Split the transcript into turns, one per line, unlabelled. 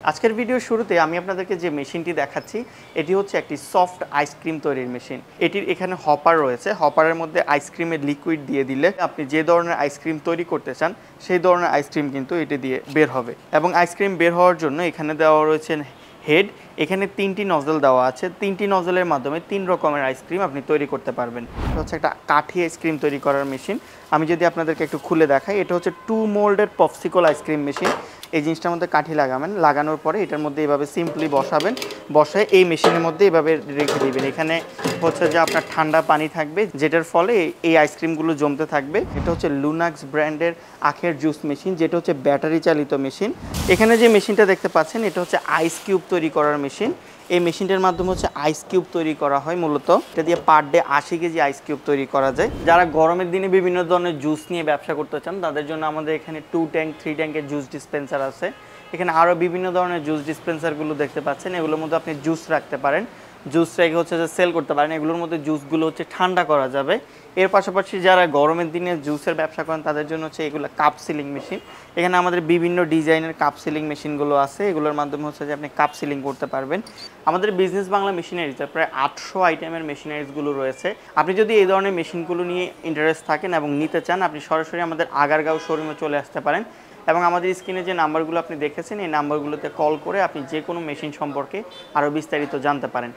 আজকের ভিডিওর শুরুতে আমি আপনাদেরকে যে মেশিনটি দেখাচ্ছি এটি হচ্ছে একটি সফট আইসক্রিম তৈরির মেশিন। এটির এখানে হপার রয়েছে। হপারের মধ্যে আইসক্রিমের লিকুইড দিয়ে দিলে আপনি যে ধরনের আইসক্রিম তৈরি করতে চান সেই ধরনের আইসক্রিম কিন্তু এটি দিয়ে বের হবে। এবং আইসক্রিম বের হওয়ার জন্য এখানে দেওয়া রয়েছে হেড। এখানে 3টি নজল দেওয়া আছে। 3টি নজলের মাধ্যমে 3 রকমের আইসক্রিম আপনি তৈরি করতে পারবেন। এটা হচ্ছে একটা কাঠি আইসক্রিম তৈরি করার মেশিন। আমি যদি আপনাদেরকে একটু খুলে দেখাই, এটা হচ্ছে 2 মোল্ডের পপসিকল আইসক্রিম মেশিন। এই জিনিসটার মধ্যে কাঠি লাগাবেন, লাগানোর পরে এটার মধ্যে এইভাবে সিম্পলি বসাবেন, বসায় এই মেশিনের মধ্যে এইভাবে রেখে দিবেন। এখানে হচ্ছে যে আপনার ঠান্ডা পানি থাকবে, যেটার ফলে এই আইসক্রিমগুলো জমতে থাকবে। এটা হচ্ছে লুনাক্স ব্র্যান্ডের আখের জুস মেশিন, যেটা হচ্ছে ব্যাটারি চালিত মেশিন। এখানে যে মেশিনটা দেখতে পাচ্ছেন এটা হচ্ছে আইস কিউব তৈরি করার মেশিন। এই মেশিনটার মাধ্যমে হচ্ছে আইস কিউব তৈরি করা হয়। মূলত এটা দিয়ে per day 80 KG ice cube তৈরি করা যায়। যারা গরমের দিনে বিভিন্ন ধরনের জুস নিয়ে ব্যবসা করতে চান তাদের জন্য আমাদের এখানে 2 ট্যাঙ্ক 3 ট্যাঙ্কের জুস ডিসপেন্সার আছে। এখানে আরও বিভিন্ন ধরনের জুস ডিসপেন্সারগুলো দেখতে পাচ্ছেন। এগুলোর মধ্যে আপনি জুস রাখতে পারেন, জুস রেখে হচ্ছে যে সেল করতে পারেন। এগুলোর মধ্যে জুসগুলো হচ্ছে ঠান্ডা করা যাবে। এর পাশাপাশি যারা গরমের দিনে জুসের ব্যবসা করেন তাদের জন্য হচ্ছে এগুলো কাপ সিলিং মেশিন। এখানে আমাদের বিভিন্ন ডিজাইনের কাপ সিলিং মেশিনগুলো আছে। এগুলোর মাধ্যমে হচ্ছে যে আপনি কাপ সিলিং করতে পারবেন। আমাদের বিজনেস বাংলা মেশিনারিতে প্রায় 800 আইটেমের মেশিনারিজগুলো রয়েছে। আপনি যদি এই ধরনের মেশিনগুলো নিয়ে ইন্টারেস্ট থাকেন এবং নিতে চান, আপনি সরাসরি আমাদের আগারগাঁও শোরুমে চলে আসতে পারেন এবং আমাদের স্ক্রিনে যে নাম্বারগুলো আপনি দেখেছেন এই নাম্বারগুলোতে কল করে আপনি যে কোনো মেশিন সম্পর্কে আরও বিস্তারিত জানতে পারেন।